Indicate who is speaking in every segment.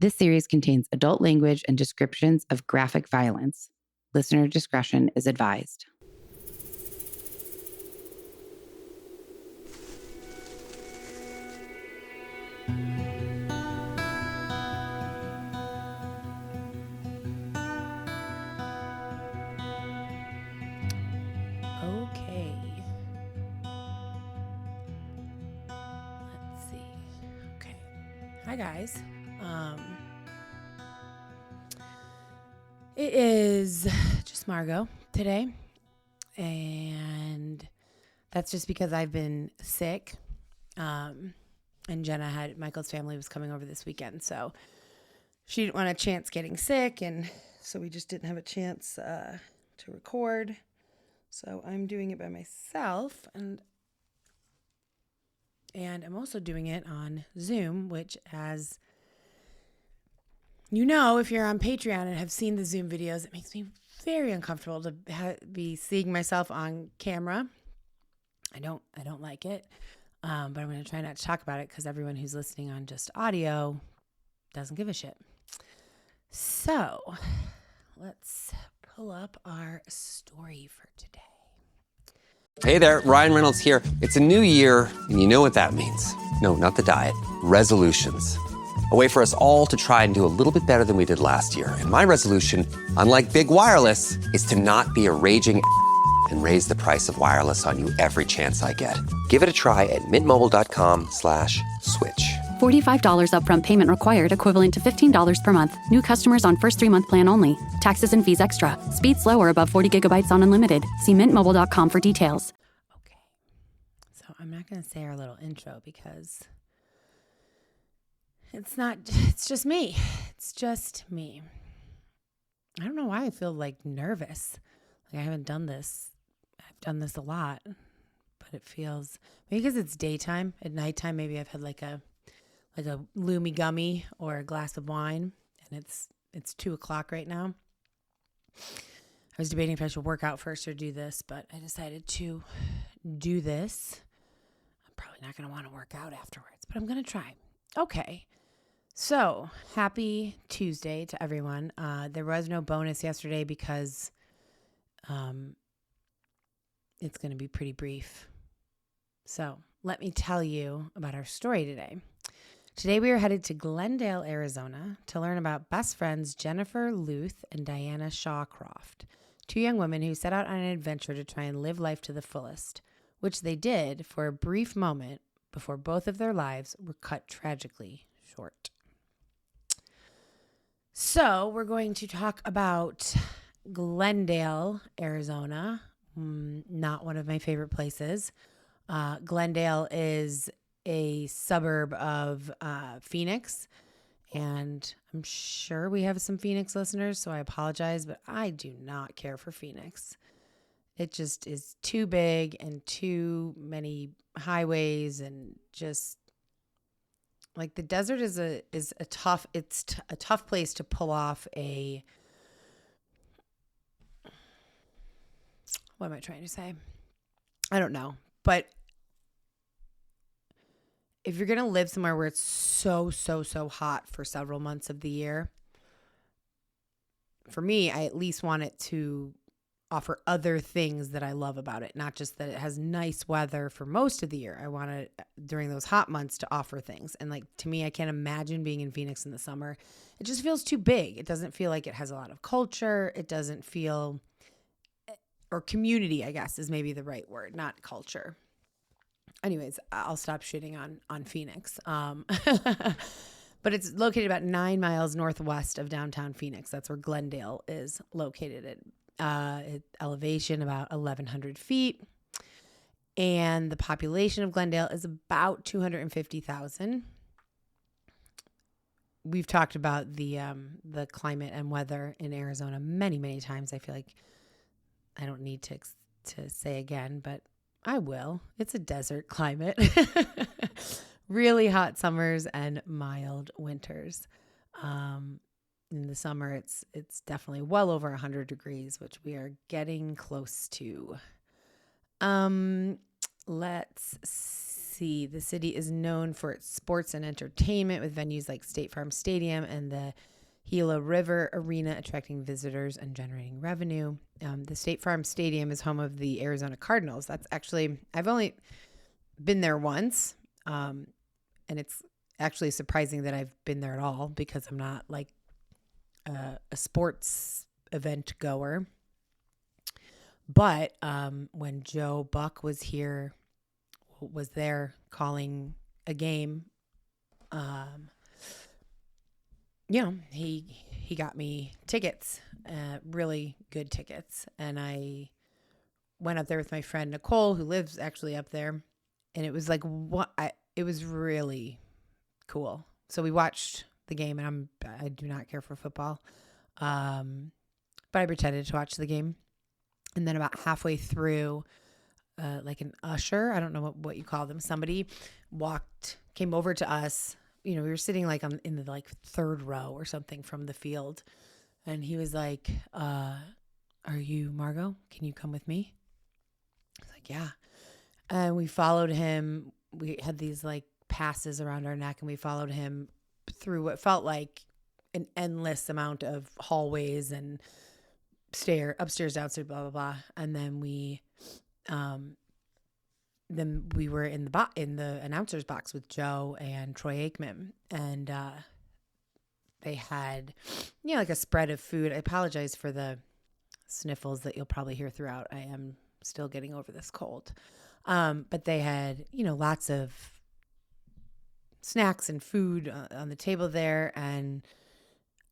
Speaker 1: This series contains adult language and descriptions of graphic violence. Listener discretion is advised.
Speaker 2: Okay. Let's see. Okay. Hi, guys. It is just Margot today, and that's just because I've been sick. And Jenna Michael's family was coming over this weekend, so she didn't want a chance getting sick, and so we just didn't have a chance to record. So I'm doing it by myself, and I'm also doing it on Zoom, which, as you know, if you're on Patreon and have seen the Zoom videos, it makes me very uncomfortable to be seeing myself on camera. I don't like it, but I'm going to try not to talk about it because everyone who's listening on just audio doesn't give a shit. So let's pull up our story for today.
Speaker 3: Hey there, Ryan Reynolds here. It's a new year, and you know what that means. No, not the diet. Resolutions. A way for us all to try and do a little bit better than we did last year. And my resolution, unlike big wireless, is to not be a raging and raise the price of wireless on you every chance I get. Give it a try at mintmobile.com/switch.
Speaker 4: $45 upfront payment required, equivalent to $15 per month. New customers on first 3-month plan only. Taxes and fees extra. Speed slower above 40 gigabytes on unlimited. See mintmobile.com for details.
Speaker 2: Okay. So I'm not going to say our little intro because it's just me. It's just me. I don't know why I feel like nervous. Like I haven't done this. I've done this a lot, but it feels, maybe because it's daytime. At nighttime, maybe I've had like a Lumi gummy or a glass of wine, and it's 2:00 right now. I was debating if I should work out first or do this, but I decided to do this. I'm probably not going to want to work out afterwards, but I'm going to try. Okay. So, happy Tuesday to everyone. There was no bonus yesterday because it's going to be pretty brief. So, let me tell you about our story today. Today we are headed to Glendale, Arizona to learn about best friends Jennifer Lueth and Diana Shawcroft, two young women who set out on an adventure to try and live life to the fullest, which they did for a brief moment before both of their lives were cut tragically short. So we're going to talk about Glendale, Arizona, not one of my favorite places. Glendale is a suburb of Phoenix, and I'm sure we have some Phoenix listeners, so I apologize, but I do not care for Phoenix. It just is too big and too many highways, and just like the desert is a tough place to pull off a, what am I trying to say? I don't know, but if you're going to live somewhere where it's so hot for several months of the year, for me, I at least want it to offer other things that I love about it, not just that it has nice weather for most of the year. I want it during those hot months to offer things. And like, to me, I can't imagine being in Phoenix in the summer. It just feels too big. It doesn't feel like it has a lot of culture. It doesn't feel, or community, I guess, is maybe the right word, not culture. Anyways, I'll stop shitting on Phoenix. But it's located about 9 miles northwest of downtown Phoenix. That's where Glendale is located at elevation about 1,100 feet. And the population of Glendale is about 250,000. We've talked about the climate and weather in Arizona many times. I feel like I don't need to say again, but I will. It's a desert climate. Really hot summers and mild winters. In the summer, it's definitely well over 100 degrees, which we are getting close to. Let's see. see. The city is known for its sports and entertainment with venues like State Farm Stadium and the Gila River Arena, attracting visitors and generating revenue. The State Farm Stadium is home of the Arizona Cardinals. That's actually, I've only been there once, and it's actually surprising that I've been there at all because I'm not like a sports event goer. But when Joe Buck was there calling a game, he got me tickets, really good tickets. And I went up there with my friend Nicole, who lives actually up there. And it was like, it was really cool. So we watched the game, and I do not care for football. But I pretended to watch the game. And then about halfway through, like an usher, I don't know what you call them, somebody came over to us. We were sitting like in the like third row or something from the field. And he was like, are you Margot? Can you come with me? I was like, yeah. And we followed him. We had these like passes around our neck, and we followed him through what felt like an endless amount of hallways and upstairs, downstairs, blah, blah, blah. And then we were in the announcer's box with Joe and Troy Aikman, and they had, like a spread of food. I apologize for the sniffles that you'll probably hear throughout. I am still getting over this cold. But they had, lots of snacks and food on the table there. And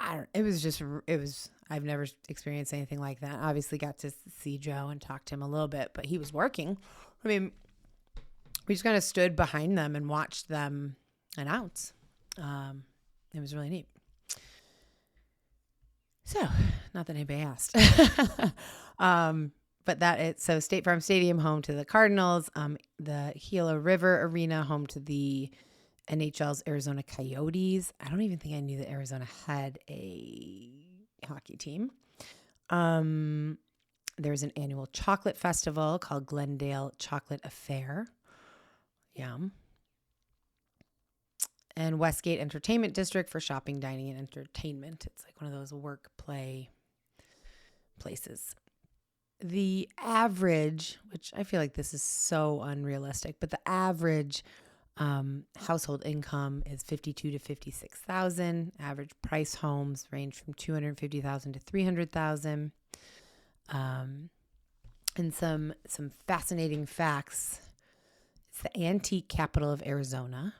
Speaker 2: I've never experienced anything like that. Obviously got to see Joe and talk to him a little bit, but he was working. I mean, we just kind of stood behind them and watched them announce. It was really neat. So, not that anybody asked. But so State Farm Stadium, home to the Cardinals, the Gila River Arena, home to the NHL's Arizona Coyotes. I don't even think I knew that Arizona had a hockey team. There's an annual chocolate festival called Glendale Chocolate Affair. Yum. And Westgate Entertainment District for shopping, dining, and entertainment. It's like one of those work play places. The average, which I feel like this is so unrealistic, but the average household income is $52,000 to $56,000. Average price homes range from $250,000 to $300,000. And some fascinating facts. It's the antique capital of Arizona,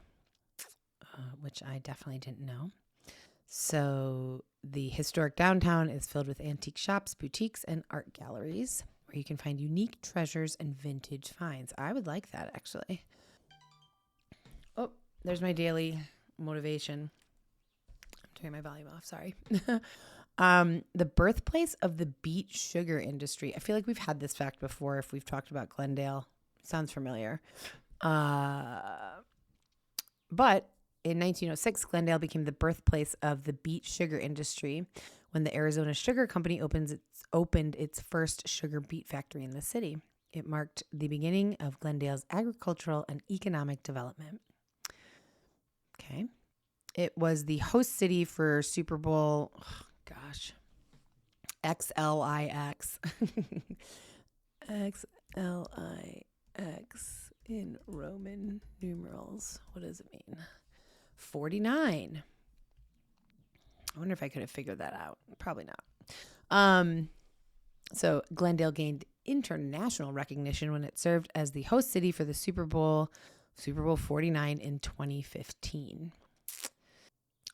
Speaker 2: which I definitely didn't know. So the historic downtown is filled with antique shops, boutiques, and art galleries where you can find unique treasures and vintage finds. I would like that, actually. Oh, there's my daily motivation. I'm turning my volume off, sorry. The birthplace of the beet sugar industry. I feel like we've had this fact before if we've talked about Glendale. Sounds familiar. But in 1906, Glendale became the birthplace of the beet sugar industry when the Arizona Sugar Company opened its first sugar beet factory in the city. It marked the beginning of Glendale's agricultural and economic development. Okay. It was the host city for Super Bowl, XLIX. XLIX in Roman numerals. What does it mean? 49. I wonder if I could have figured that out. Probably not. So Glendale gained international recognition when it served as the host city for the Super Bowl 49 in 2015.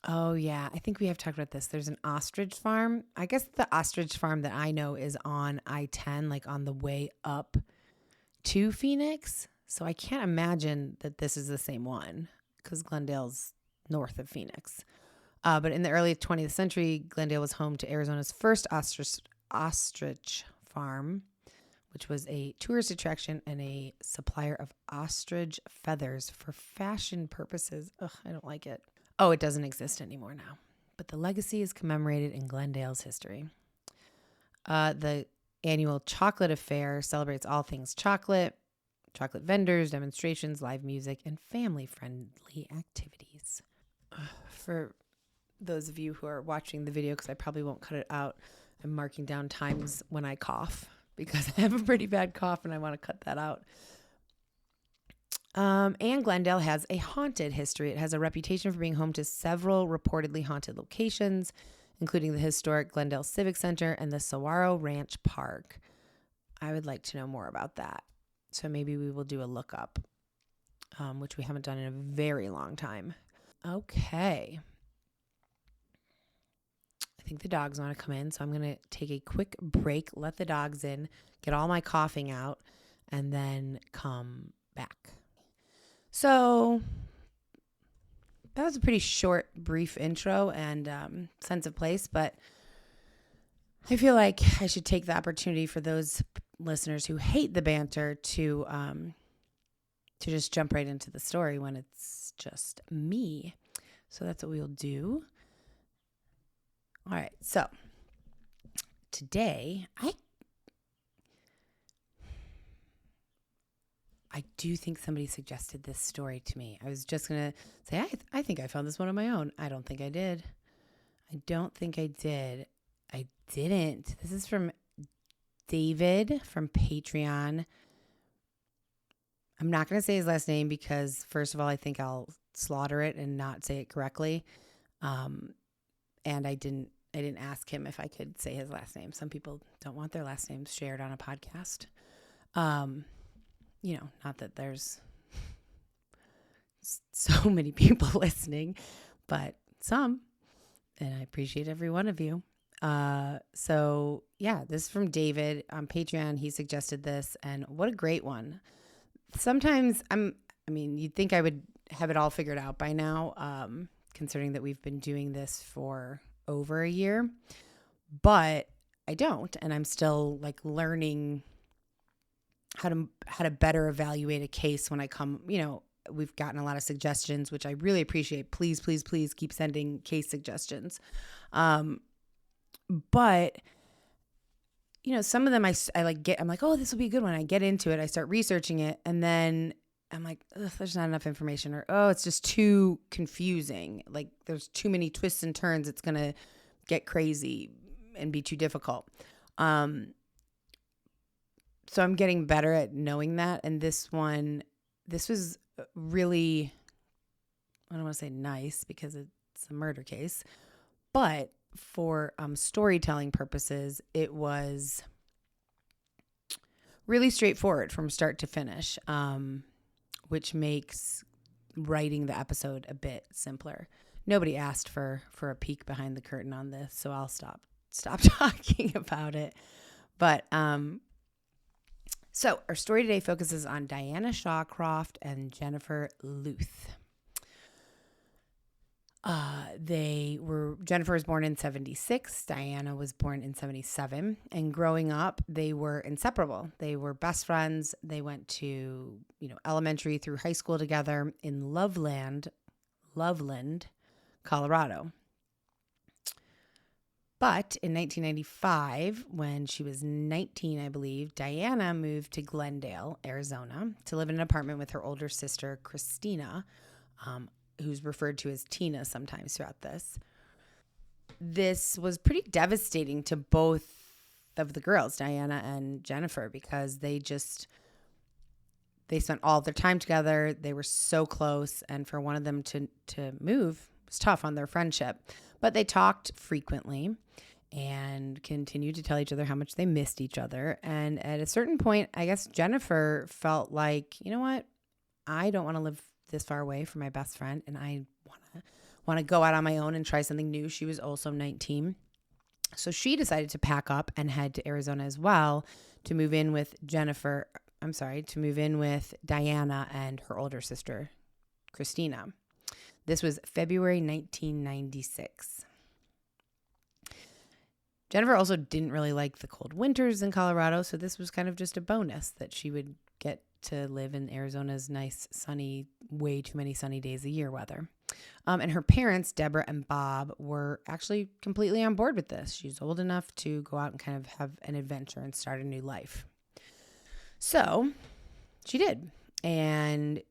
Speaker 2: Oh, yeah. I think we have talked about this. There's an ostrich farm. I guess the ostrich farm that I know is on I-10, like on the way up to Phoenix. So I can't imagine that this is the same one because Glendale's north of Phoenix. But in the early 20th century, Glendale was home to Arizona's first ostrich farm, which was a tourist attraction and a supplier of ostrich feathers for fashion purposes. Ugh, I don't like it. Oh, it doesn't exist anymore now. But the legacy is commemorated in Glendale's history. The annual chocolate affair celebrates all things chocolate. chocolate vendors, demonstrations, live music, and family-friendly activities. For those of you who are watching the video, because I probably won't cut it out, I'm marking down times when I cough because I have a pretty bad cough and I want to cut that out. And Glendale has a haunted history. It has a reputation for being home to several reportedly haunted locations, including the historic Glendale Civic Center and the Saguaro Ranch Park. I would like to know more about that. So maybe we will do a lookup, which we haven't done in a very long time. Okay. I think the dogs want to come in, so I'm going to take a quick break, let the dogs in, get all my coughing out, and then come back. So that was a pretty short, brief intro and sense of place, but I feel like I should take the opportunity for those listeners who hate the banter to just jump right into the story when it's just me. So that's what we'll do. All right. So today, I do think somebody suggested this story to me. I was just going to say, I think I found this one on my own. I don't think I did. I didn't. This is from David from Patreon. I'm not going to say his last name because, first of all, I think I'll slaughter it and not say it correctly. And I didn't ask him if I could say his last name. Some people don't want their last names shared on a podcast. Not that there's so many people listening, but some, and I appreciate every one of you. So yeah, this is from David on Patreon. He suggested this, and what a great one. Sometimes you'd think I would have it all figured out by now, considering that we've been doing this for over a year, but I don't, and I'm still like learning how to better evaluate a case when I come, we've gotten a lot of suggestions, which I really appreciate. Please, please, please keep sending case suggestions. But some of them I'm like, oh, this will be a good one. I get into it. I start researching it. And then I'm like, there's not enough information, or, oh, it's just too confusing. Like there's too many twists and turns. It's going to get crazy and be too difficult. So I'm getting better at knowing that. And this was really, I don't want to say nice because it's a murder case, but for storytelling purposes, it was really straightforward from start to finish, which makes writing the episode a bit simpler. Nobody asked for a peek behind the curtain on this, so I'll stop talking about it. But so our story today focuses on Diana Shawcroft and Jennifer Lueth. Jennifer was born in 1976. Diana was born in 1977. And growing up, they were inseparable. They were best friends. They went to, elementary through high school together in Loveland, Colorado. But in 1995, when she was 19, I believe, Diana moved to Glendale, Arizona, to live in an apartment with her older sister, Christina, who's referred to as Tina sometimes throughout this. This was pretty devastating to both of the girls, Diana and Jennifer, because they spent all their time together. They were so close, and for one of them to move was tough on their friendship. But they talked frequently and continued to tell each other how much they missed each other. And at a certain point, I guess Jennifer felt like, you know what? I don't want to live this far away from my best friend, and I want to go out on my own and try something new. She was also 19. So she decided to pack up and head to Arizona as well to move in with Diana and her older sister, Christina. This was February 1996. Jennifer also didn't really like the cold winters in Colorado, so this was kind of just a bonus that she would get to live in Arizona's nice, sunny, way too many sunny days a year weather. And her parents, Deborah and Bob, were actually completely on board with this. She's old enough to go out and kind of have an adventure and start a new life. So She did. And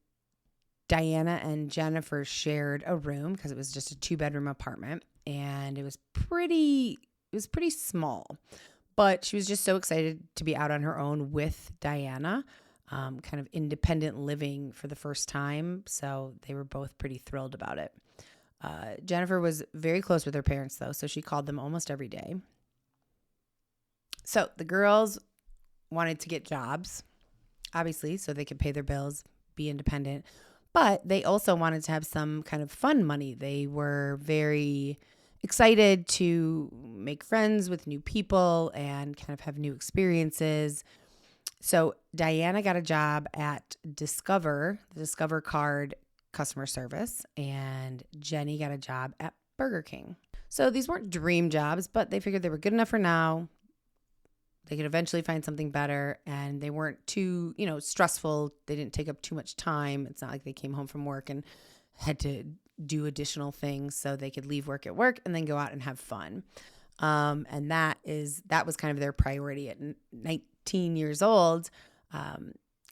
Speaker 2: Diana and Jennifer shared a room because it was just a 2-bedroom apartment, and it was pretty small. But she was just so excited to be out on her own with Diana, kind of independent living for the first time. So they were both pretty thrilled about it. Jennifer was very close with her parents, though, so she called them almost every day. So the girls wanted to get jobs, obviously, so they could pay their bills, be independent. But they also wanted to have some kind of fun money. They were very excited to make friends with new people and kind of have new experiences. So Diana got a job at the Discover card customer service, and Jenny got a job at Burger King. So these weren't dream jobs, but they figured they were good enough for now. They could eventually find something better, and they weren't too, stressful. They didn't take up too much time. It's not like they came home from work and had to do additional things, so they could leave work at work and then go out and have fun. And that was kind of their priority at 19 years old.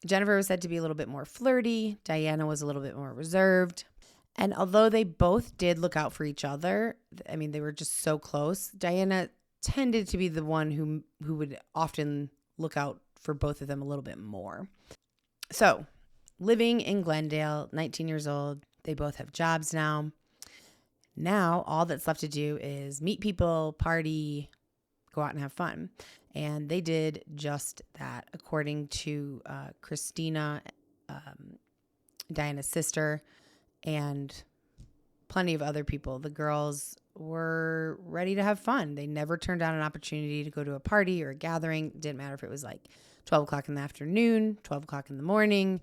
Speaker 2: Jennifer was said to be a little bit more flirty. Diana was a little bit more reserved. And although they both did look out for each other, I mean, they were just so close. Diana tended to be the one who would often look out for both of them a little bit more. So, living in Glendale, 19 years old, they both have jobs now. Now, all that's left to do is meet people, party, go out and have fun. And they did just that, according to Christina, Diana's sister, and plenty of other people. The girls were ready to have fun. They never turned down an opportunity to go to a party or a gathering. It didn't matter if it was like 12 o'clock in the afternoon, 12 o'clock in the morning.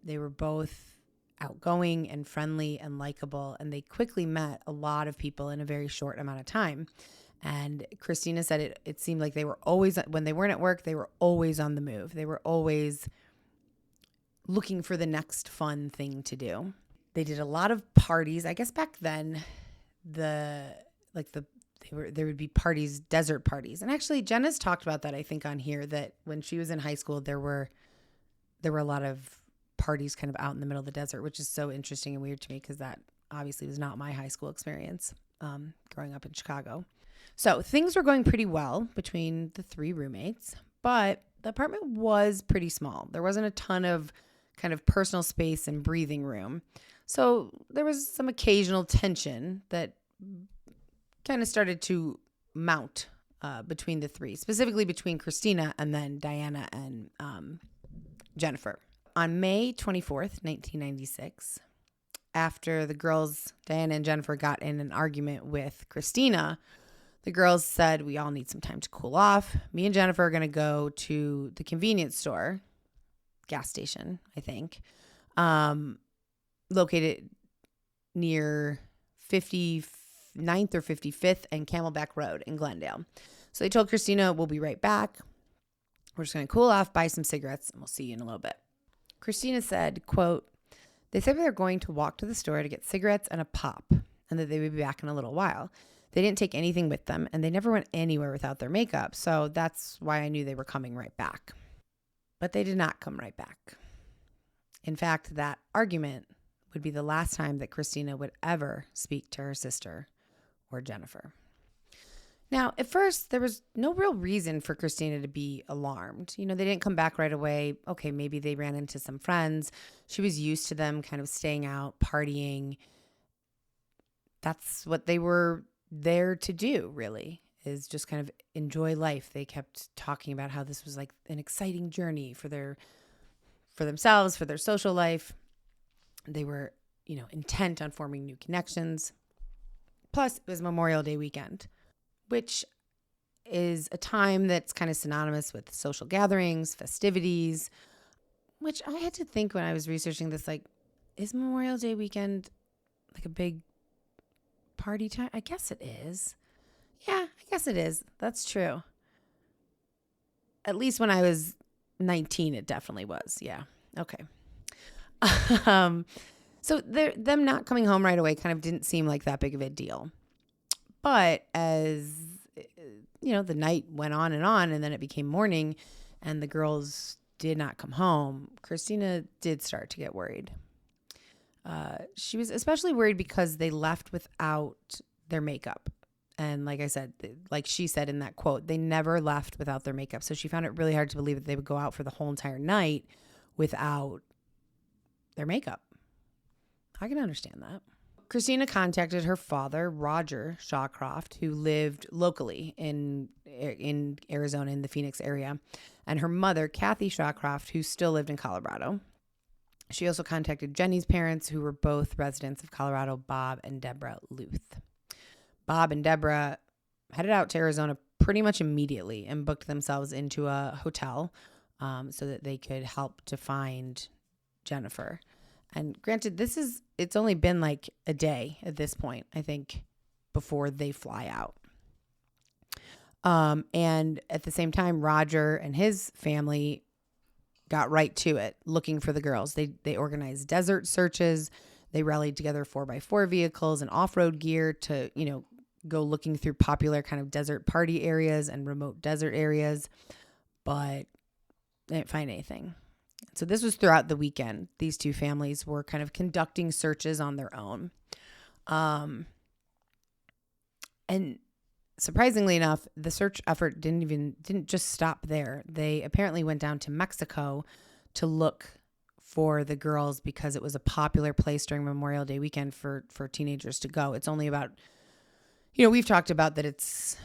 Speaker 2: They were both outgoing and friendly and likable, and they quickly met a lot of people in a very short amount of time. And Christina said it seemed like they were always, when they weren't at work, they were always on the move. They were always looking for the next fun thing to do. They did a lot of parties. I guess back then, there would be parties, desert parties. And actually, Jenna's talked about that, I think, on here, that when she was in high school, there were a lot of parties kind of out in the middle of the desert, which is so interesting and weird to me because that obviously was not my high school experience growing up in Chicago. So things were going pretty well between the 3 roommates, but the apartment was pretty small. There wasn't a ton of kind of personal space and breathing room. So there was some occasional tension that kind of started to mount between the 3, specifically between Christina and then Diana and Jennifer. On May 24th, 1996, after the girls, Diana and Jennifer, got in an argument with Christina, the girls said, we all need some time to cool off. Me and Jennifer are going to go to the convenience store, gas station, I think, located near 59th or 55th and Camelback Road in Glendale. So they told Christina, we'll be right back. We're just going to cool off, buy some cigarettes, and we'll see you in a little bit. Christina said, quote, they said they were going to walk to the store to get cigarettes and a pop, and that they would be back in a little while. They didn't take anything with them, and they never went anywhere without their makeup, so that's why I knew they were coming right back. But they did not come right back. In fact, that argument would be the last time that Christina would ever speak to her sister or Jennifer. Now, at first, there was no real reason for Christina to be alarmed. They didn't come back right away. Okay, maybe they ran into some friends. She was used to them kind of staying out, partying. That's what they were there to do, really, is just kind of enjoy life. They kept talking about how this was like an exciting journey for themselves, for their social life. They were, intent on forming new connections. Plus, it was Memorial Day weekend, which is a time that's kind of synonymous with social gatherings, festivities, which I had to think when I was researching this, like, is Memorial Day weekend like a big party time? I guess it is. Yeah, I guess it is. That's true. At least when I was 19, it definitely was. Yeah. Okay. So them not coming home right away kind of didn't seem like that big of a deal. But as, the night went on, and then it became morning, and the girls did not come home, Christina did start to get worried. She was especially worried because they left without their makeup. And like I said, like she said in that quote, they never left without their makeup. So she found it really hard to believe that they would go out for the whole entire night without their makeup. I can understand that. Christina contacted her father, Roger Shawcroft, who lived locally in Arizona in the Phoenix area, and her mother, Kathy Shawcroft, who still lived in Colorado. She also contacted Jenny's parents, who were both residents of Colorado, Bob and Deborah Lueth. Bob and Deborah headed out to Arizona pretty much immediately and booked themselves into a hotel so that they could help to find Jennifer. And granted, it's only been like a day at this point, I think, before they fly out. And at the same time, Roger and his family got right to it, looking for the girls. They organized desert searches. They rallied together 4x4 vehicles and off-road gear to, go looking through popular kind of desert party areas and remote desert areas, but they didn't find anything. So this was throughout the weekend. These two families were kind of conducting searches on their own. And surprisingly enough, the search effort didn't just stop there. They apparently went down to Mexico to look for the girls because it was a popular place during Memorial Day weekend for teenagers to go. It's only about, we've talked about that it's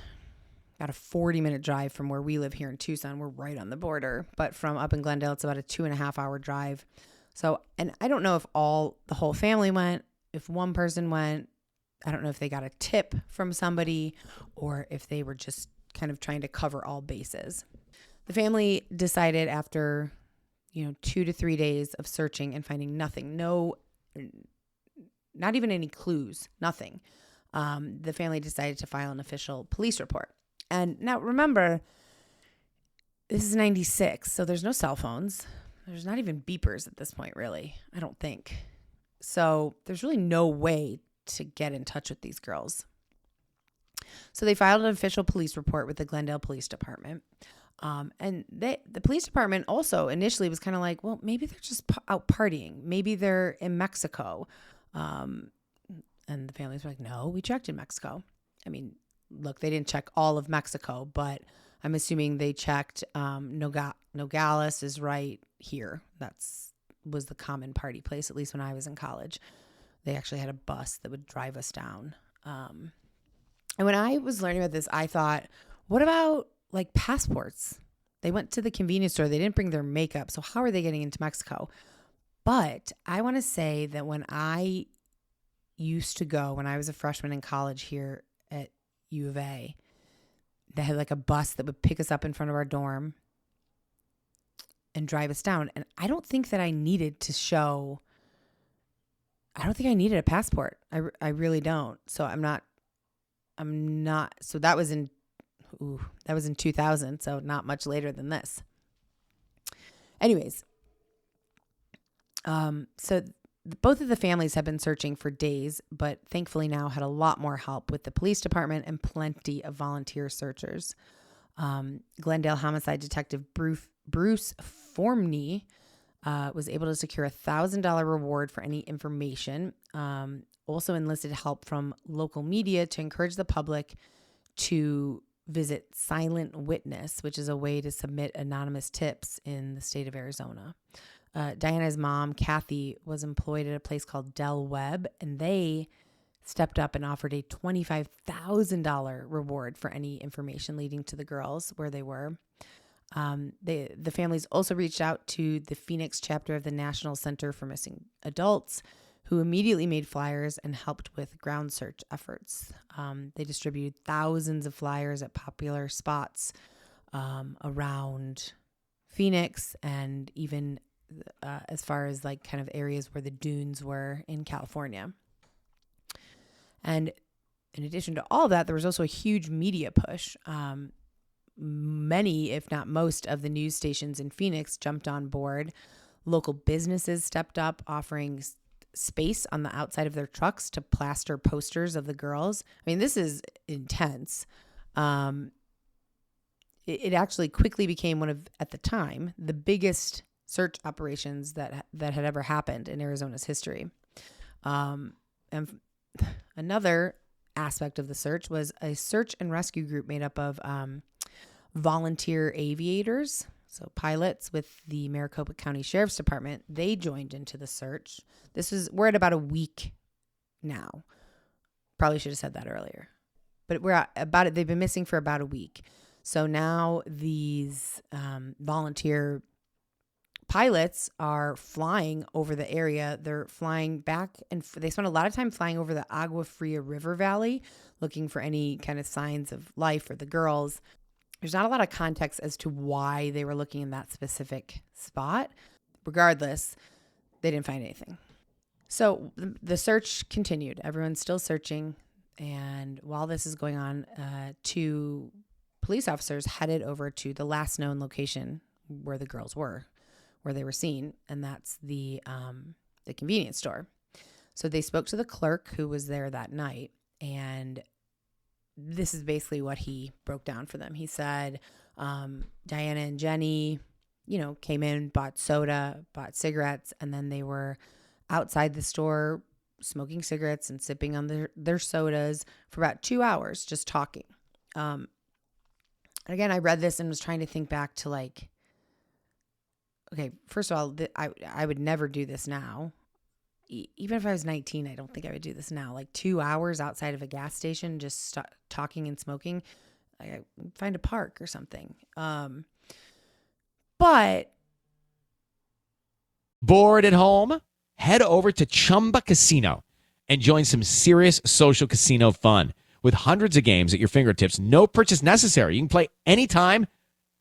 Speaker 2: about a 40-minute drive from where we live here in Tucson. We're right on the border. But from up in Glendale, it's about a 2.5-hour drive. So, and I don't know if the whole family went, if one person went. I don't know if they got a tip from somebody or if they were just kind of trying to cover all bases. The family decided after, 2 to 3 days of searching and finding nothing, not even any clues, nothing. The family decided to file an official police report. And now remember, this is 96, so there's no cell phones. There's not even beepers at this point, really, I don't think. So there's really no way to get in touch with these girls. So they filed an official police report with the Glendale Police Department. And the police department also initially was kind of like, well, maybe they're just out partying. Maybe they're in Mexico. And the families were like, no, we checked in Mexico. I mean, look, they didn't check all of Mexico, but I'm assuming they checked Nogales is right here. Was the common party place, at least when I was in college. They actually had a bus that would drive us down. And when I was learning about this, I thought, what about like passports? They went to the convenience store. They didn't bring their makeup. So how are they getting into Mexico? But I want to say that when I used to go, when I was a freshman in college here at U of A, they had like a bus that would pick us up in front of our dorm and drive us down. And I don't think that I needed a passport. I really don't. So I'm not, so that was in 2000. So not much later than this. Anyways. So both of the families have been searching for days, but thankfully now had a lot more help with the police department and plenty of volunteer searchers. Glendale homicide detective Bruce Formney was able to secure a $1,000 reward for any information. Also enlisted help from local media to encourage the public to visit Silent Witness, which is a way to submit anonymous tips in the state of Arizona. Diana's mom, Kathy, was employed at a place called Del Webb, and they stepped up and offered a $25,000 reward for any information leading to the girls where they were. The families also reached out to the Phoenix chapter of the National Center for Missing Adults, who immediately made flyers and helped with ground search efforts. They distributed thousands of flyers at popular spots around Phoenix and even as far as like kind of areas where the dunes were in California. And in addition to all that, there was also a huge media push. Many, if not most, of the news stations in Phoenix jumped on board. Local businesses stepped up, offering space on the outside of their trucks to plaster posters of the girls. I mean, this is intense. it actually quickly became one of, at the time, the biggest search operations that had ever happened in Arizona's history. And another aspect of the search was a search and rescue group made up of volunteer aviators, so pilots with the Maricopa County Sheriff's Department. They joined into the search. We're at about a week now. Probably should have said that earlier. But we're at about it. They've been missing for about a week. So now these volunteer pilots are flying over the area. They're flying back, and they spend a lot of time flying over the Agua Fria River Valley, looking for any kind of signs of life for the girls. There's not a lot of context as to why they were looking in that specific spot. Regardless, they didn't find anything. So the search continued. Everyone's still searching. And while this is going on, 2 police officers headed over to the last known location where the girls were, where they were seen. And that's the convenience store. So they spoke to the clerk who was there that night. And this is basically what he broke down for them. He said, Diana and Jenny, came in, bought soda, bought cigarettes, and then they were outside the store smoking cigarettes and sipping on their sodas for about 2 hours, just talking. Again, I read this and was trying to think back to okay, first of all, I would never do this now. Even if I was 19, I don't think I would do this now. 2 hours outside of a gas station, just talking and smoking. I find a park or something. But
Speaker 5: bored at home? Head over to Chumba Casino and join some serious social casino fun. With hundreds of games at your fingertips, no purchase necessary. You can play anytime,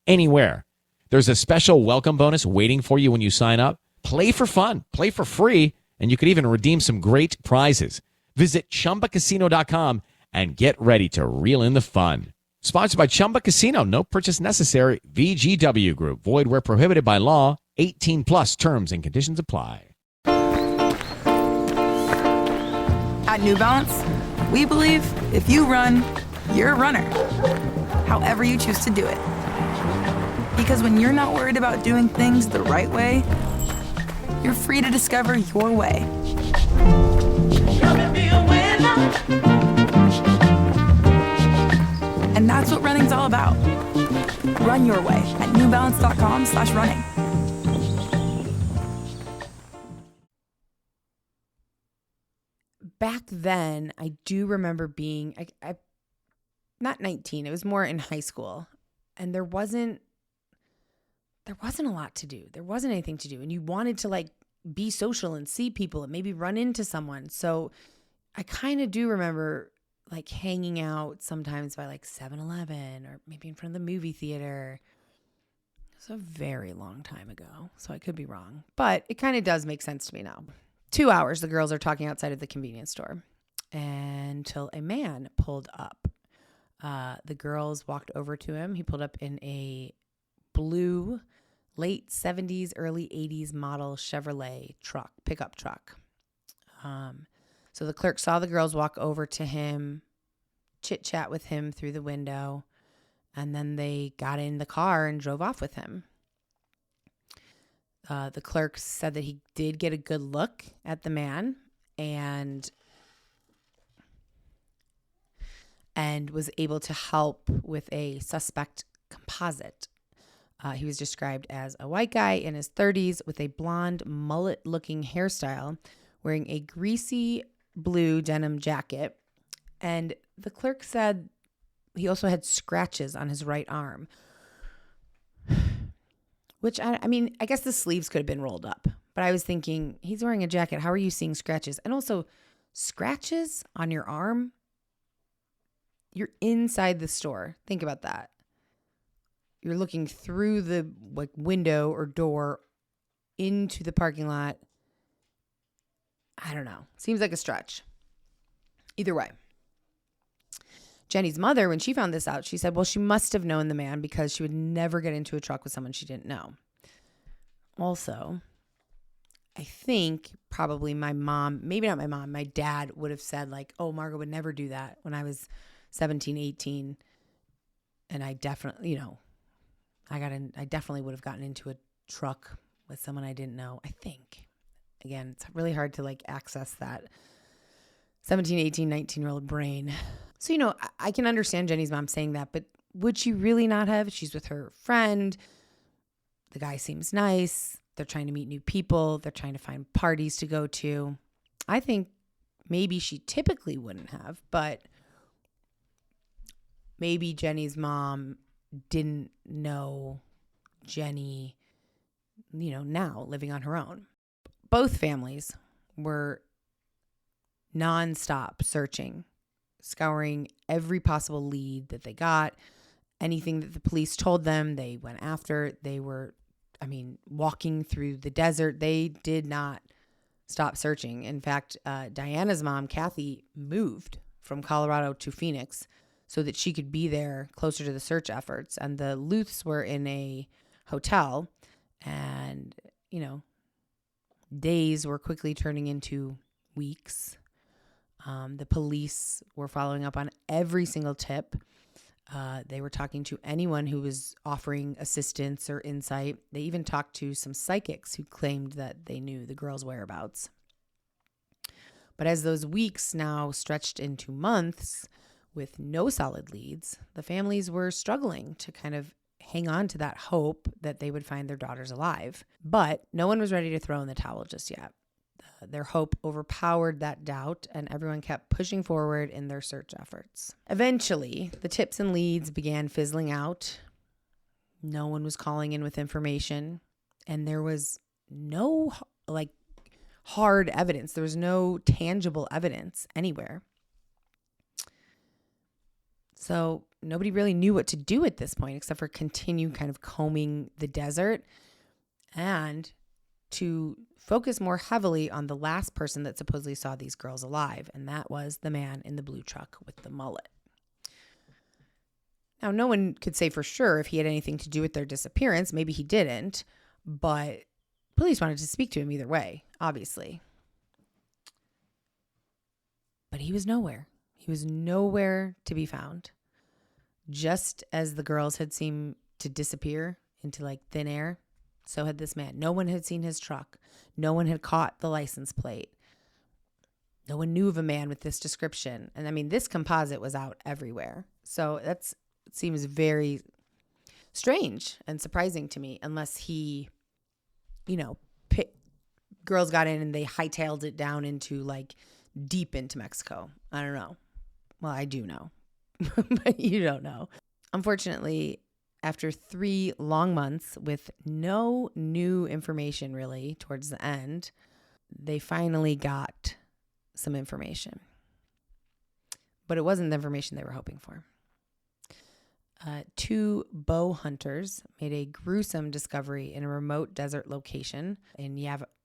Speaker 5: anywhere. There's a special welcome bonus waiting for you when you sign up. Play for fun, play for free, and you could even redeem some great prizes. Visit ChumbaCasino.com and get ready to reel in the fun. Sponsored by Chumba Casino. No purchase necessary. VGW Group. Void where prohibited by law. 18 plus terms and conditions apply.
Speaker 6: At New Balance, we believe if you run, you're a runner. However you choose to do it. Because when you're not worried about doing things the right way, you're free to discover your way. And that's what running's all about. Run your way at newbalance.com/running.
Speaker 2: back then, I do remember being, I not 19, it was more in high school. And there wasn't a lot to do. There wasn't anything to do. And you wanted to be social and see people and maybe run into someone. So I kind of do remember hanging out sometimes by 7-Eleven or maybe in front of the movie theater. It was a very long time ago, so I could be wrong. But it kind of does make sense to me now. 2 hours, the girls are talking outside of the convenience store until a man pulled up. The girls walked over to him. He pulled up in a blue, late 70s, early 80s model Chevrolet pickup truck. So the clerk saw the girls walk over to him, chit-chat with him through the window, and then they got in the car and drove off with him. The clerk said that he did get a good look at the man and was able to help with a suspect composite. He was described as a white guy in his 30s with a blonde mullet-looking hairstyle, wearing a greasy blue denim jacket. And the clerk said he also had scratches on his right arm, which, I mean, I guess the sleeves could have been rolled up. But I was thinking, he's wearing a jacket. How are you seeing scratches? And also, scratches on your arm? You're inside the store. Think about that. You're looking through the window or door into the parking lot. I don't know. Seems like a stretch. Either way. Jenny's mother, when she found this out, she said, well, she must have known the man because she would never get into a truck with someone she didn't know. Also, I think probably my mom, maybe not my mom, my dad would have said oh, Margot would never do that when I was 17, 18. And I definitely, I definitely would have gotten into a truck with someone I didn't know, I think. Again, it's really hard to like access that 17, 18, 19-year-old brain. So, I can understand Jenny's mom saying that, but would she really not have? She's with her friend. The guy seems nice. They're trying to meet new people. They're trying to find parties to go to. I think maybe she typically wouldn't have, but maybe Jenny's mom didn't know Jenny, now living on her own. Both families were nonstop searching, scouring every possible lead that they got. Anything that the police told them, they went after. They were, walking through the desert. They did not stop searching. In fact, Diana's mom, Kathy, moved from Colorado to Phoenix so that she could be there closer to the search efforts. And the Lueths were in a hotel, and, days were quickly turning into weeks. The police were following up on every single tip. They were talking to anyone who was offering assistance or insight. They even talked to some psychics who claimed that they knew the girls' whereabouts. But as those weeks now stretched into months with no solid leads, the families were struggling to kind of hang on to that hope that they would find their daughters alive. But no one was ready to throw in the towel just yet. Their hope overpowered that doubt, and everyone kept pushing forward in their search efforts. Eventually, the tips and leads began fizzling out. No one was calling in with information, and there was no hard evidence. There was no tangible evidence anywhere. So nobody really knew what to do at this point except for continue kind of combing the desert and to focus more heavily on the last person that supposedly saw these girls alive, and that was the man in the blue truck with the mullet. Now, no one could say for sure if he had anything to do with their disappearance. Maybe he didn't, but police wanted to speak to him either way, obviously. But he was nowhere. He was nowhere to be found. Just as the girls had seemed to disappear into thin air, so had this man. No one had seen his truck. No one had caught the license plate. No one knew of a man with this description. And this composite was out everywhere. So it seems very strange and surprising to me, unless he, girls got in and they hightailed it down into deep into Mexico. I don't know. Well, I do know, but you don't know. Unfortunately, after 3 long months with no new information really towards the end, they finally got some information. But it wasn't the information they were hoping for. 2 bow hunters made a gruesome discovery in a remote desert location in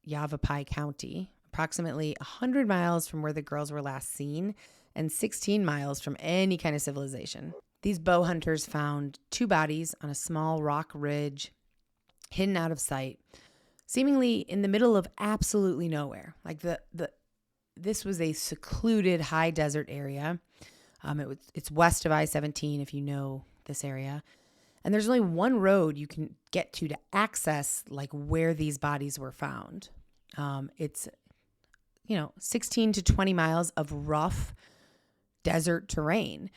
Speaker 2: Yavapai County, approximately 100 miles from where the girls were last seen and 16 miles from any kind of civilization. These bow hunters found 2 bodies on a small rock ridge, hidden out of sight, seemingly in the middle of absolutely nowhere. This was a secluded high desert area. It's west of I-17 if you know this area. And there's only one road you can get to access where these bodies were found. It's 16 to 20 miles of rough desert terrain.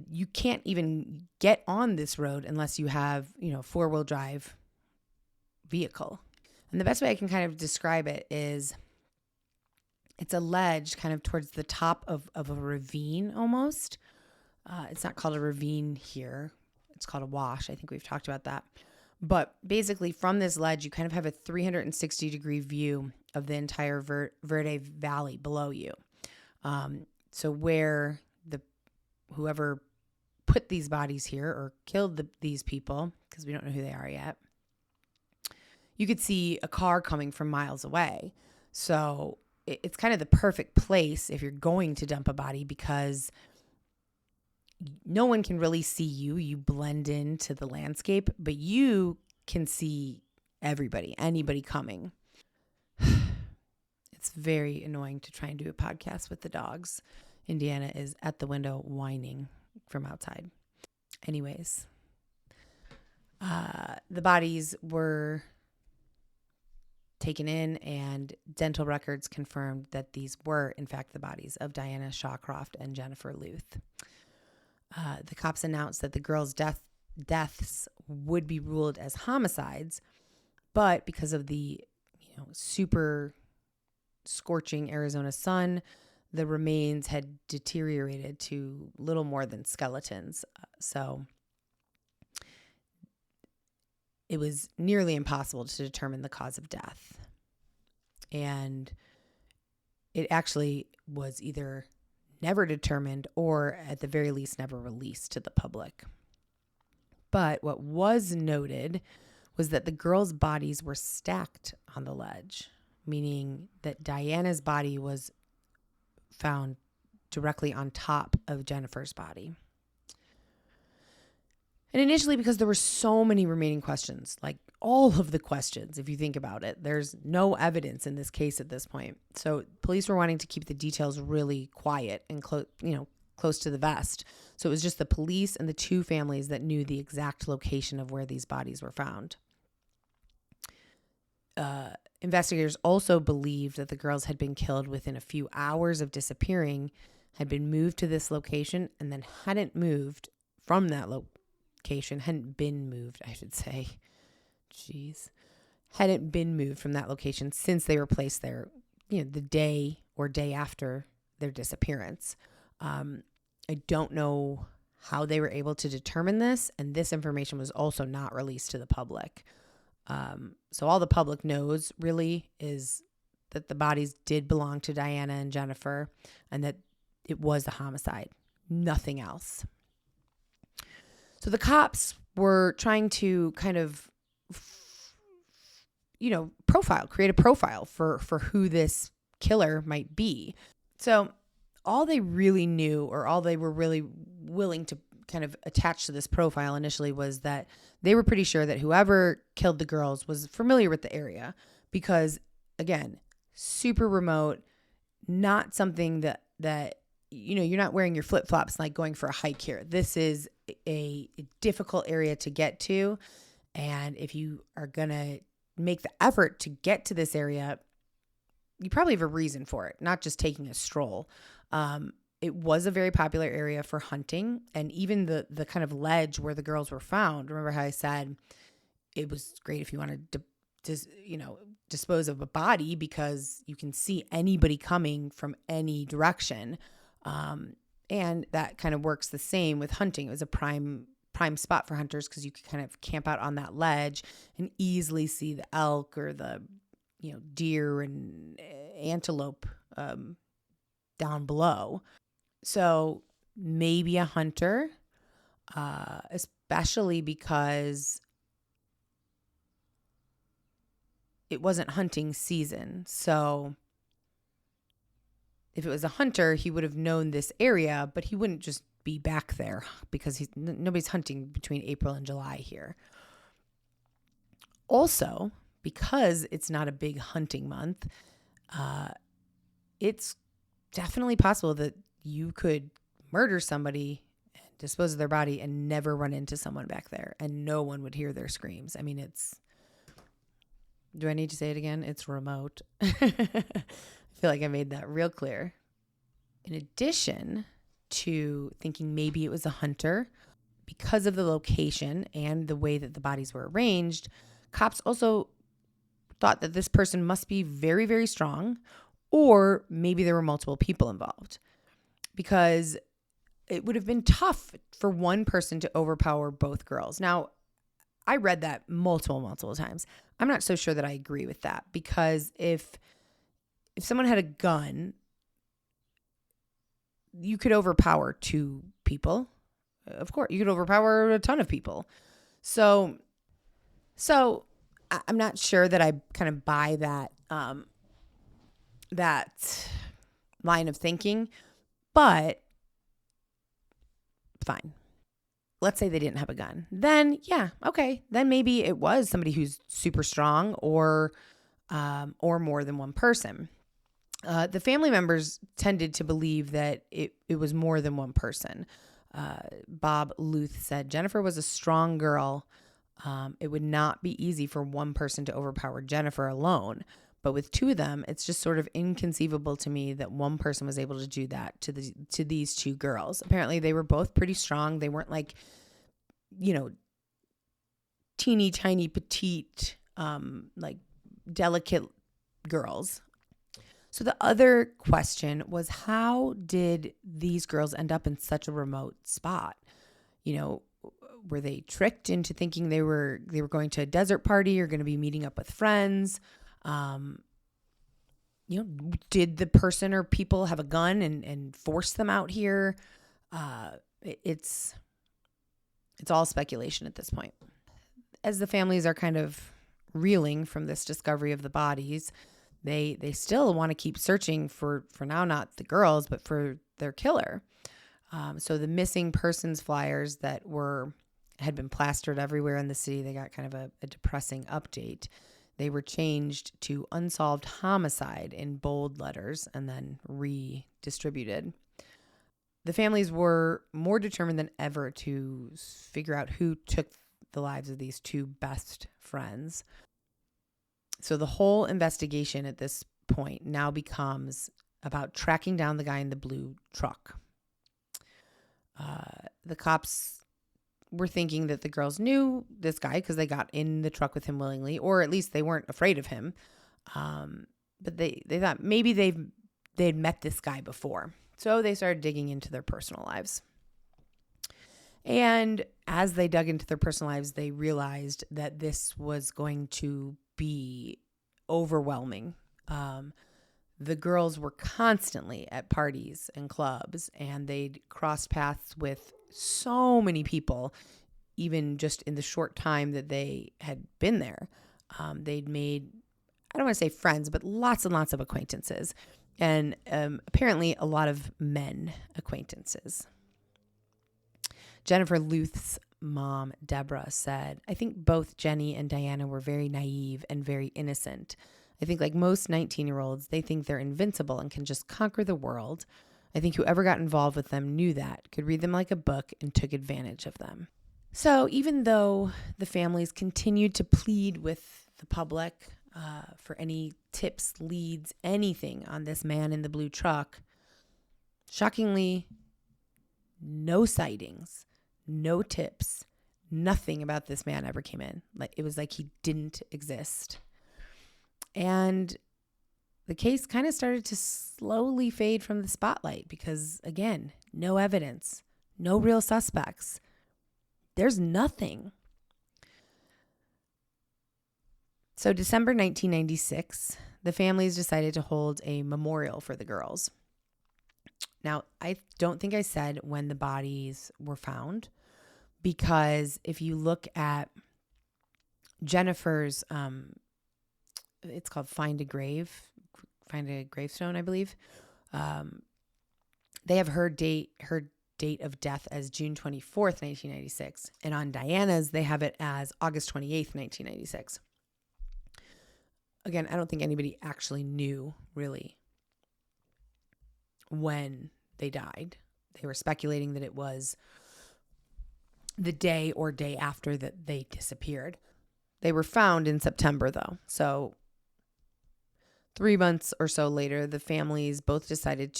Speaker 2: You can't even get on this road unless you have, 4-wheel drive vehicle. And the best way I can kind of describe it is it's a ledge kind of towards the top of a ravine almost. It's not called a ravine here. It's called a wash. I think we've talked about that. But basically from this ledge, you kind of have a 360-degree view of the entire Verde Valley below you. So where whoever put these bodies here or killed these people, because we don't know who they are yet, you could see a car coming from miles away. So it's kind of the perfect place if you're going to dump a body because no one can really see you. You blend into the landscape, but you can see anybody coming. It's very annoying to try and do a podcast with the dogs. Indiana is at the window whining from outside. Anyways, The bodies were taken in, and dental records confirmed that these were, in fact, the bodies of Diana Shawcroft and Jennifer Lueth. The cops announced that the girls' deaths would be ruled as homicides, but because of the super scorching Arizona sun, the remains had deteriorated to little more than skeletons. So it was nearly impossible to determine the cause of death. And it actually was either never determined or at the very least never released to the public. But what was noted was that the girls' bodies were stacked on the ledge, meaning that Diana's body was found directly on top of Jennifer's body. And initially, because there were so many remaining questions, like all of the questions, if you think about it, there's no evidence in this case at this point. So police were wanting to keep the details really quiet and close to the vest. So it was just the police and the two families that knew the exact location of where these bodies were found. Investigators also believed that the girls had been killed within a few hours of disappearing, had been moved to this location, and then hadn't moved from that location, hadn't been moved from that location since they were placed there, the day or day after their disappearance. I don't know how they were able to determine this, and this information was also not released to the public. So all the public knows really is that the bodies did belong to Diana and Jennifer, and that it was a homicide, nothing else. So the cops were trying to kind of, create a profile for who this killer might be. So all they really knew, or all they were really willing to kind of attach to this profile initially, was that they were pretty sure that whoever killed the girls was familiar with the area, because again, super remote, not something that you're not wearing your flip-flops like going for a hike here. This is a difficult area to get to, and if you are gonna make the effort to get to this area, you probably have a reason for it, not just taking a stroll. It was a very popular area for hunting, and even the kind of ledge where the girls were found. Remember how I said it was great if you wanted to dispose of a body, because you can see anybody coming from any direction. And that kind of works the same with hunting. It was a prime spot for hunters because you could kind of camp out on that ledge and easily see the elk or the deer and antelope down below. So maybe a hunter, especially because it wasn't hunting season. So if it was a hunter, he would have known this area, but he wouldn't just be back there because nobody's hunting between April and July here. Also, because it's not a big hunting month, it's definitely possible that you could murder somebody, dispose of their body, and never run into someone back there, and no one would hear their screams. I mean, do I need to say it again? It's remote. I feel like I made that real clear. In addition to thinking maybe it was a hunter, because of the location and the way that the bodies were arranged, cops also thought that this person must be very, very strong, or maybe there were multiple people involved, because it would have been tough for one person to overpower both girls. Now, I read that multiple times. I'm not so sure that I agree with that, because if someone had a gun, you could overpower two people. Of course, you could overpower a ton of people. So I'm not sure that I kind of buy that line of thinking, but fine. Let's say they didn't have a gun. Then, yeah, okay. Then maybe it was somebody who's super strong, or more than one person. The family members tended to believe that it was more than one person. Bob Lueth said Jennifer was a strong girl, It would not be easy for one person to overpower Jennifer alone. But with two of them, it's just sort of inconceivable to me that one person was able to do that to these two girls. Apparently, they were both pretty strong. They weren't like, teeny tiny petite, like delicate girls. So the other question was, how did these girls end up in such a remote spot? Were they tricked into thinking they were going to a desert party or going to be meeting up with friends? Did the person or people have a gun and force them out here? It's all speculation at this point. As the families are kind of reeling from this discovery of the bodies, they still want to keep searching for now, not the girls, but for their killer. So the missing persons flyers that had been plastered everywhere in the city, they got kind of a depressing update. They were changed to unsolved homicide in bold letters and then redistributed. The families were more determined than ever to figure out who took the lives of these two best friends. So the whole investigation at this point now becomes about tracking down the guy in the blue truck. The cops were thinking that the girls knew this guy because they got in the truck with him willingly, or at least they weren't afraid of him. But they thought maybe they'd met this guy before. So they started digging into their personal lives. And as they dug into their personal lives, they realized that this was going to be overwhelming. The girls were constantly at parties and clubs, and they'd crossed paths with so many people, even just in the short time that they had been there. They'd made, I don't want to say friends, but lots and lots of acquaintances, and apparently a lot of men acquaintances. Jennifer Lueth's mom, Deborah, said, "I think both Jenny and Diana were very naive and very innocent. I think like most 19-year-olds, they think they're invincible and can just conquer the world. I think whoever got involved with them knew that, could read them like a book, and took advantage of them." So even though the families continued to plead with the public for any tips, leads, anything on this man in the blue truck, shockingly, no sightings, no tips, nothing about this man ever came in. It was like he didn't exist. And the case kind of started to slowly fade from the spotlight because, again, no evidence, no real suspects. There's nothing. So December 1996, the families decided to hold a memorial for the girls. Now, I don't think I said when the bodies were found, because if you look at Jennifer's, it's called Find a Gravestone, I believe. They have her date of death as June 24th, 1996. And on Diana's, they have it as August 28th, 1996. Again, I don't think anybody actually knew really when they died. They were speculating that it was the day or day after that they disappeared. They were found in September, though. So 3 months or so later, the families both decided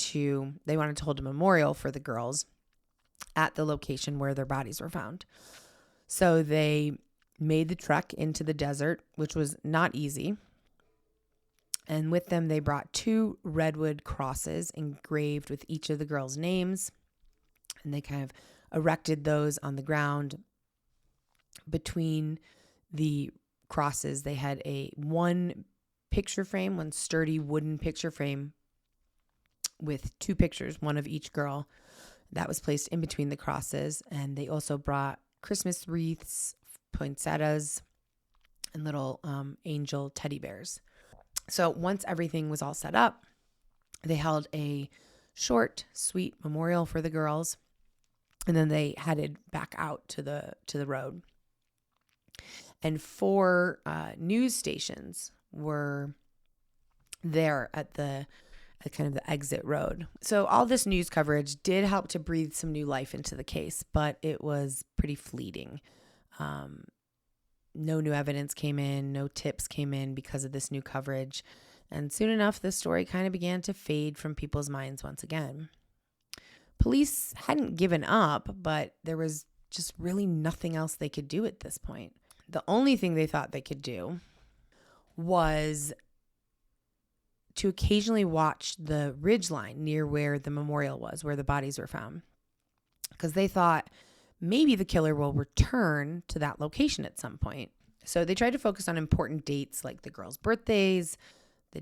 Speaker 2: they wanted to hold a memorial for the girls at the location where their bodies were found. So they made the trek into the desert, which was not easy. And with them, they brought 2 redwood crosses engraved with each of the girls' names. And they kind of erected those on the ground. Between the crosses, they had one sturdy wooden picture frame with 2 pictures, one of each girl, that was placed in between the crosses. And they also brought Christmas wreaths, poinsettias, and little angel teddy bears. So once everything was all set up, they held a short, sweet memorial for the girls, and then they headed back out to the road. And 4 news stations were there at kind of the exit road. So all this news coverage did help to breathe some new life into the case, but it was pretty fleeting. No new evidence came in, no tips came in because of this new coverage. And soon enough, this story kind of began to fade from people's minds once again. Police hadn't given up, but there was just really nothing else they could do at this point. The only thing they thought they could do was to occasionally watch the ridgeline near where the memorial was, where the bodies were found, because they thought maybe the killer will return to that location at some point. So they tried to focus on important dates like the girls' birthdays, the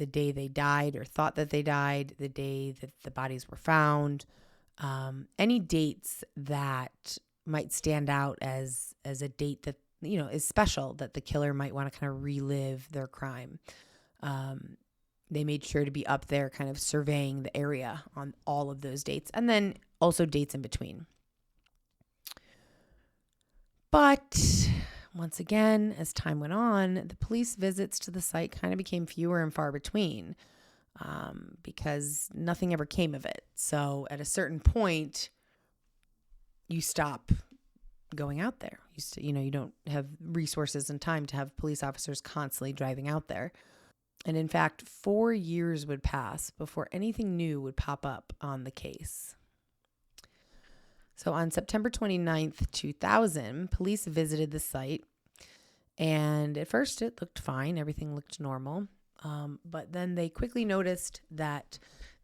Speaker 2: day they died or thought that they died, the day that the bodies were found, any dates that might stand out as a date that, you know, is special, that the killer might want to kind of relive their crime. They made sure to be up there kind of surveying the area on all of those dates, and then also dates in between. But once again, as time went on, the police visits to the site kind of became fewer and far between, because nothing ever came of it. So at a certain point, you stop going out there. You don't have resources and time to have police officers constantly driving out there. And in fact, 4 years would pass before anything new would pop up on the case. So on September 29th, 2000, police visited the site, and at first it looked fine. Everything looked normal. But then they quickly noticed that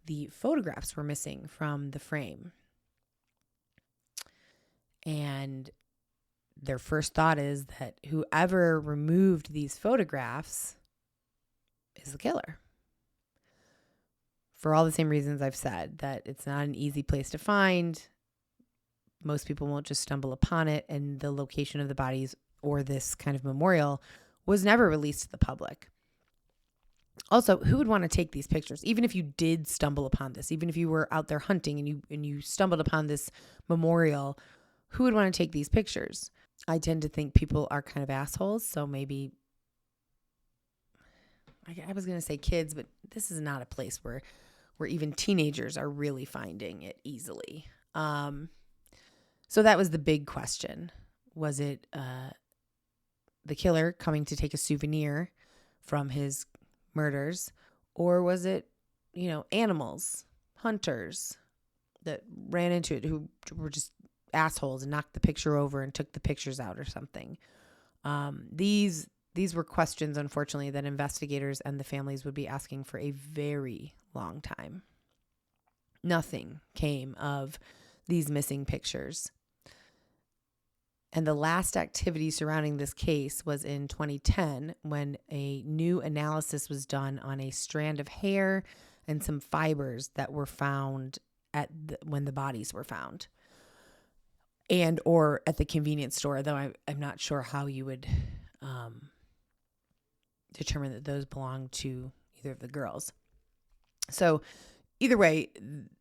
Speaker 2: the photographs were missing from the frame. And their first thought is that whoever removed these photographs is the killer. For all the same reasons I've said, that it's not an easy place to find. Most people won't just stumble upon it, and the location of the bodies or this kind of memorial was never released to the public. Also, who would want to take these pictures? Even if you did stumble upon this, even if you were out there hunting and you stumbled upon this memorial, who would want to take these pictures? I tend to think people are kind of assholes, so maybe, I was going to say kids, but this is not a place where even teenagers are really finding it easily. So that was the big question. Was it the killer coming to take a souvenir from his murders, or was it, animals, hunters that ran into it who were just assholes and knocked the picture over and took the pictures out or something? These were questions, unfortunately, that investigators and the families would be asking for a very long time. Nothing came of these missing pictures. And the last activity surrounding this case was in 2010, when a new analysis was done on a strand of hair and some fibers that were found when the bodies were found, and or at the convenience store, though I'm not sure how you would determine that those belong to either of the girls. So either way,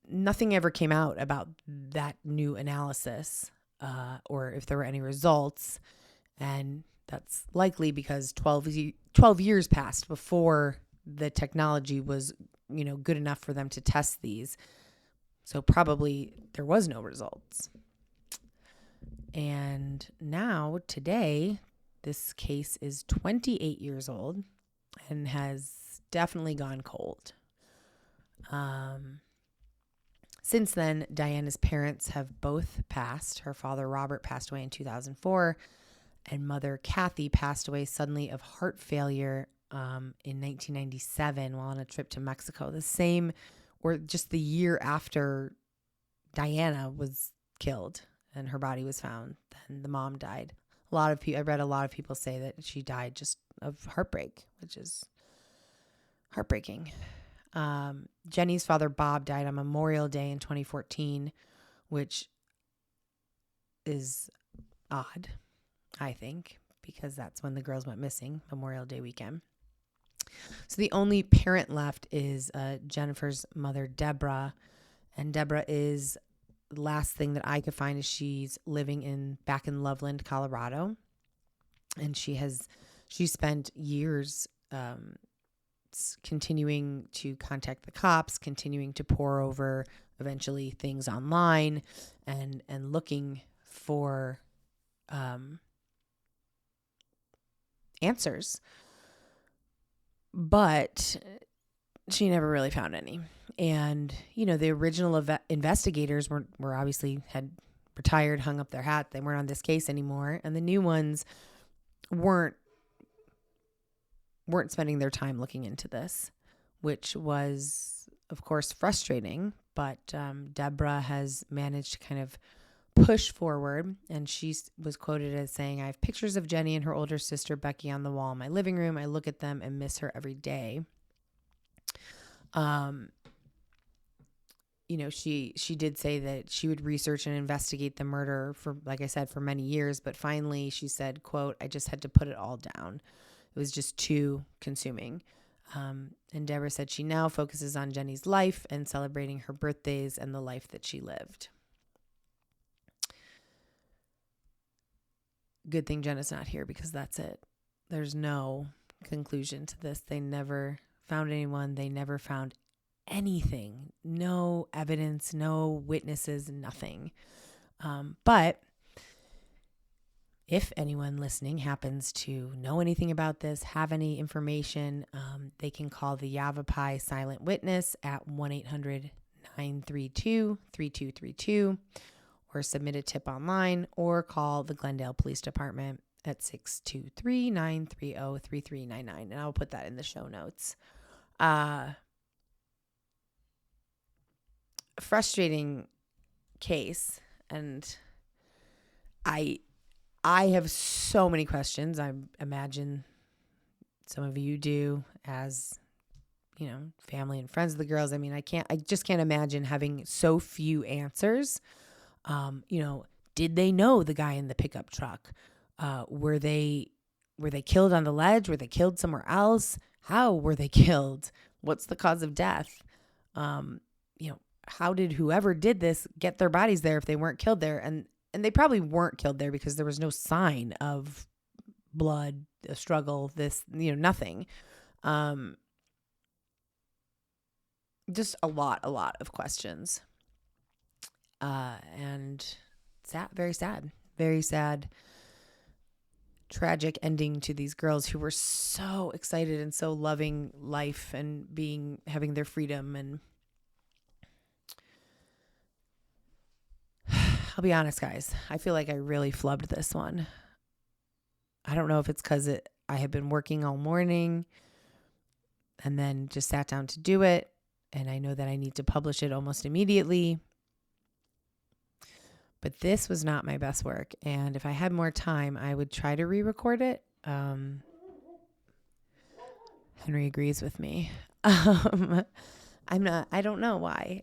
Speaker 2: nothing ever came out about that new analysis. Or if there were any results, and that's likely because 12 years passed before the technology was, good enough for them to test these. So probably there was no results. And now, today, this case is 28 years old and has definitely gone cold. Since then, Diana's parents have both passed. Her father, Robert, passed away in 2004, and mother, Kathy, passed away suddenly of heart failure in 1997 while on a trip to Mexico, the same or just the year after Diana was killed and her body was found. Then the mom died. I read a lot of people say that she died just of heartbreak, which is heartbreaking. Jenny's father, Bob, died on Memorial Day in 2014, which is odd, I think, because that's when the girls went missing, Memorial Day weekend. So the only parent left is Jennifer's mother, Deborah, and Deborah is, the last thing that I could find is she's living back in Loveland, Colorado, and she spent years continuing to contact the cops, continuing to pore over eventually things online and looking for answers. But she never really found any. And, the original investigators were obviously had retired, hung up their hat. They weren't on this case anymore. And the new ones weren't spending their time looking into this, which was, of course, frustrating. But Deborah has managed to kind of push forward, and she was quoted as saying, "I have pictures of Jenny and her older sister Becky on the wall in my living room. I look at them and miss her every day." She did say that she would research and investigate the murder for, like I said, for many years, but finally she said, quote, "I just had to put it all down. It was just too consuming." And Deborah said she now focuses on Jenny's life and celebrating her birthdays and the life that she lived. Good thing Jenna's not here, because that's it. There's no conclusion to this. They never found anyone. They never found anything. No evidence, no witnesses, nothing. But if anyone listening happens to know anything about this, have any information, they can call the Yavapai Silent Witness at 1-800-932-3232, or submit a tip online, or call the Glendale Police Department at 623-930-3399. And I'll put that in the show notes. Frustrating case. And I have so many questions. I imagine some of you do, as family and friends of the girls. I mean, I just can't imagine having so few answers. Did they know the guy in the pickup truck? Were they killed on the ledge? Were they killed somewhere else? How were they killed? What's the cause of death? How did whoever did this get their bodies there if they weren't killed there? And they probably weren't killed there because there was no sign of blood, a struggle, nothing. Just a lot of questions. And sad, very sad, tragic ending to these girls who were so excited and so loving life and having their freedom. And I'll be honest, guys, I feel like I really flubbed this one. I don't know if it's because I had been working all morning and then just sat down to do it. And I know that I need to publish it almost immediately. But this was not my best work. And if I had more time, I would try to re-record it. Henry agrees with me. I don't know why.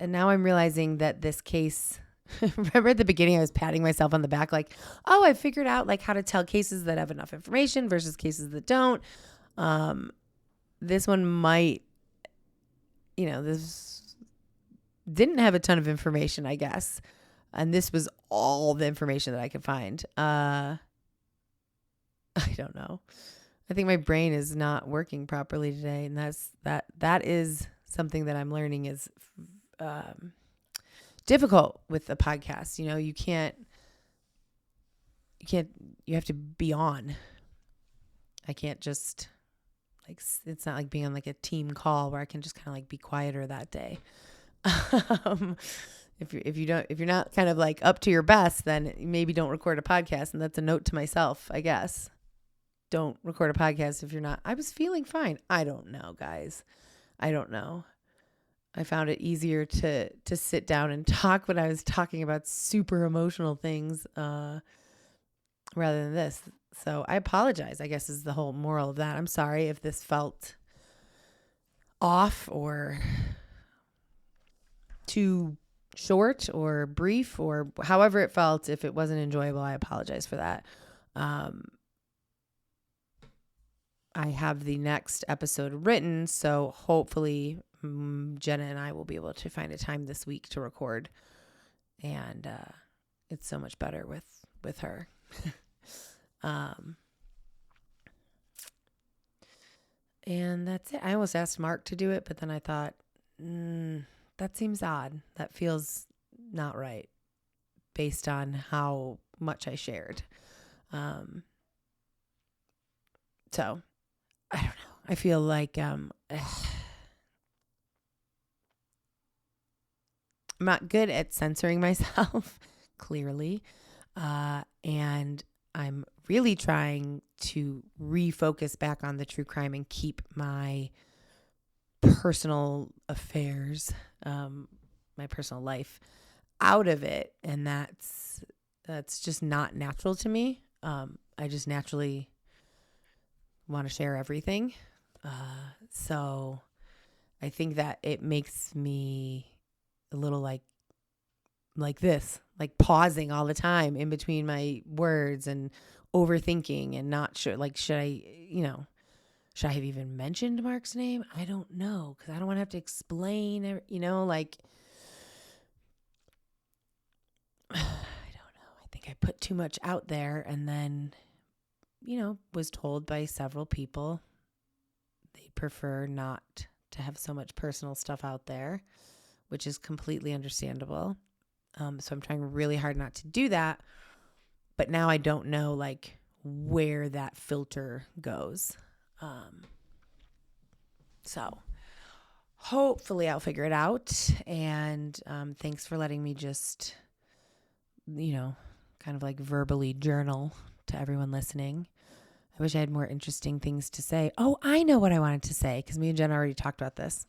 Speaker 2: And now I'm realizing that this case, remember at the beginning, I was patting myself on the back like, oh, I figured out how to tell cases that have enough information versus cases that don't. This one might, this didn't have a ton of information, I guess. And this was all the information that I could find. I don't know. I think my brain is not working properly today. And that is something that I'm learning is difficult with a podcast. You have to be on. I can't just it's not like being on a team call where I can just kind of be quieter that day. If you're not kind of up to your best, then maybe don't record a podcast. And that's a note to myself, I guess. Don't record a podcast if you're not. I was feeling fine. I don't know, guys. I don't know. I found it easier to sit down and talk when I was talking about super emotional things rather than this. So I apologize, I guess, is the whole moral of that. I'm sorry if this felt off or too short or brief or however it felt. If it wasn't enjoyable, I apologize for that. I have the next episode written, so hopefully Jenna and I will be able to find a time this week to record. And it's so much better with her. And that's it. I almost asked Mark to do it, but then I thought, that seems odd. That feels not right based on how much I shared. So I don't know. I feel like I'm not good at censoring myself, clearly. And I'm really trying to refocus back on the true crime and keep my personal affairs, my personal life out of it. And that's just not natural to me. I just naturally want to share everything. So I think that it makes me a little like this, like pausing all the time in between my words and overthinking and not sure, like, should I have even mentioned Mark's name? I don't know, because I don't want to have to explain, like, I don't know. I think I put too much out there and then, was told by several people they prefer not to have so much personal stuff out there, which is completely understandable. So I'm trying really hard not to do that. But now I don't know, like, where that filter goes. So hopefully I'll figure it out. And thanks for letting me just, kind of like verbally journal to everyone listening. I wish I had more interesting things to say. Oh, I know what I wanted to say, because me and Jenna already talked about this.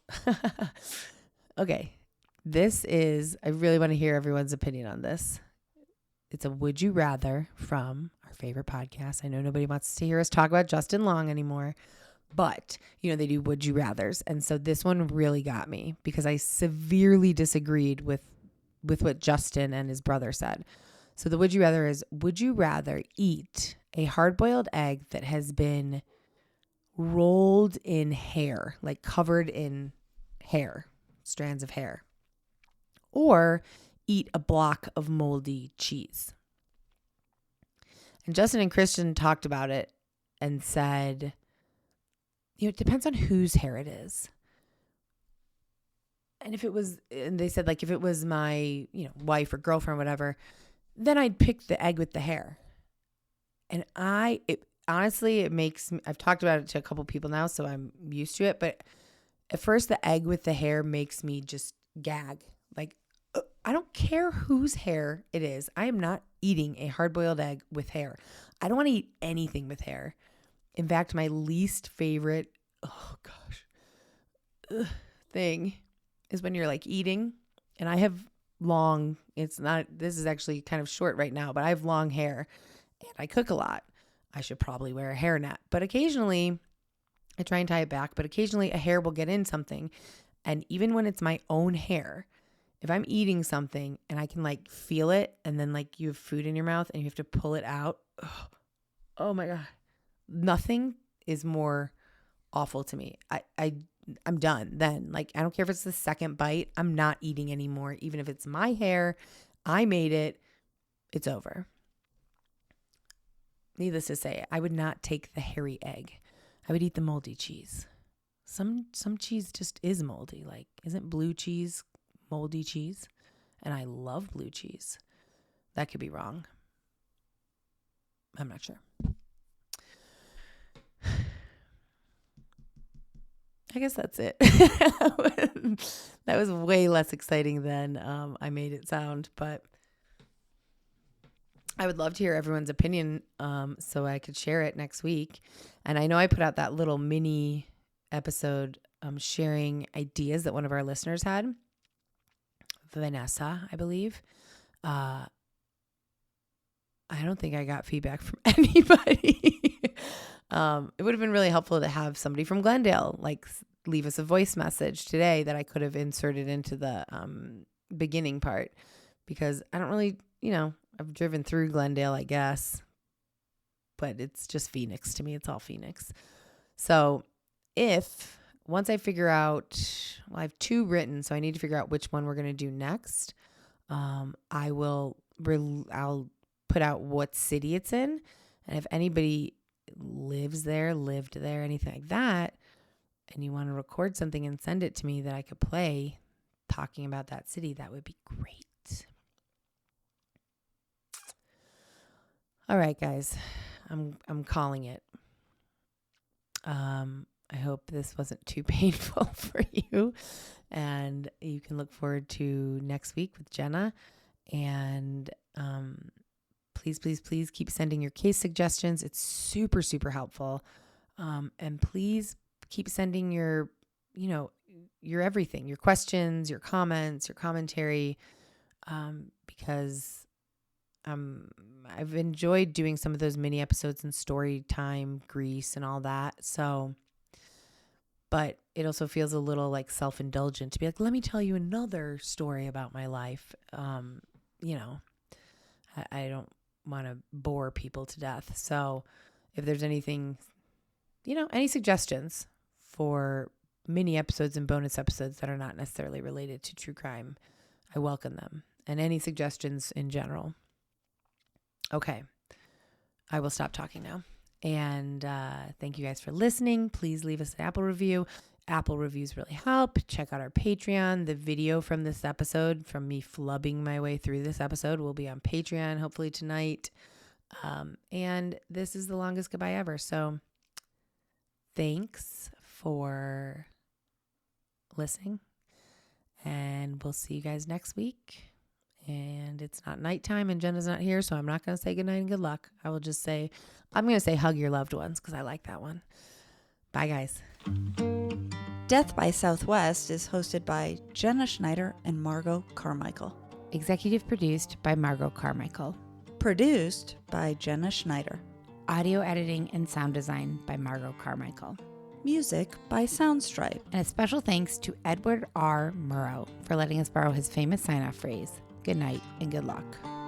Speaker 2: Okay. I really want to hear everyone's opinion on this. It's a would you rather from our favorite podcast. I know nobody wants to hear us talk about Justin Long anymore, but they do would you rathers. And so this one really got me because I severely disagreed with what Justin and his brother said. So the would you rather is, would you rather eat a hard-boiled egg that has been rolled in hair, like covered in hair, strands of hair, or eat a block of moldy cheese? And Justin and Christian talked about it and said, it depends on whose hair it is. And they said, like, if it was my, wife or girlfriend, whatever, then I'd pick the egg with the hair. And honestly, I've talked about it to a couple people now, so I'm used to it. But at first, the egg with the hair makes me just gag. Like, I don't care whose hair it is. I am not eating a hard-boiled egg with hair. I don't want to eat anything with hair. In fact, my least favorite, thing is when you're like eating, and I have this is actually kind of short right now, but I have long hair and I cook a lot. I should probably wear a hairnet, but occasionally I try and tie it back, but occasionally a hair will get in something. And even when it's my own hair, if I'm eating something and I can like feel it, and then like you have food in your mouth and you have to pull it out. Oh my God. Nothing is more awful to me. I'm done then. Like, I don't care if it's the second bite. I'm not eating anymore. Even if it's my hair, I made it, it's over. Needless to say, I would not take the hairy egg. I would eat the moldy cheese. Some cheese just is moldy. Like, isn't blue cheese moldy cheese? And I love blue cheese. That could be wrong. I'm not sure. I guess that's it. That was way less exciting than I made it sound, but I would love to hear everyone's opinion so I could share it next week. And I know I put out that little mini episode sharing ideas that one of our listeners had, Vanessa, I believe. I don't think I got feedback from anybody. It would have been really helpful to have somebody from Glendale like leave us a voice message today that I could have inserted into the beginning part, because I don't really, I've driven through Glendale, I guess, but it's just Phoenix to me. It's all Phoenix. So once I figure out, I have 2 written, so I need to figure out which one we're going to do next. I'll put out what city it's in. And if anybody lived there, anything like that, and you want to record something and send it to me that I could play talking about that city, that would be great. All right, guys, I'm calling it. I hope this wasn't too painful for you. And you can look forward to next week with Jenna. And please, please, please keep sending your case suggestions. It's super, super helpful. And please keep sending your everything, your questions, your comments, your commentary, because I've enjoyed doing some of those mini episodes in story time, Grease, and all that. So, but it also feels a little like self-indulgent to be like, let me tell you another story about my life. I don't want to bore people to death. So if there's anything, any suggestions for mini episodes and bonus episodes that are not necessarily related to true crime, I welcome them. And any suggestions in general. Okay. I will stop talking now. And thank you guys for listening. Please leave us an Apple review. Apple reviews really help. Check out our Patreon. The video from this episode, from me flubbing my way through this episode, will be on Patreon hopefully tonight. And this is the longest goodbye ever. So thanks for listening. And we'll see you guys next week. And it's not nighttime and Jenna's not here, so I'm not going to say goodnight and good luck. I will just say, I'm going to say hug your loved ones because I like that one. Bye, guys.
Speaker 7: Death by Southwest is hosted by Jenna Schneider and Margot Carmichael.
Speaker 1: Executive produced by Margot Carmichael.
Speaker 7: Produced by Jenna Schneider.
Speaker 1: Audio editing and sound design by Margot Carmichael.
Speaker 7: Music by Soundstripe.
Speaker 1: And a special thanks to Edward R. Murrow for letting us borrow his famous sign-off phrase, good night and good luck.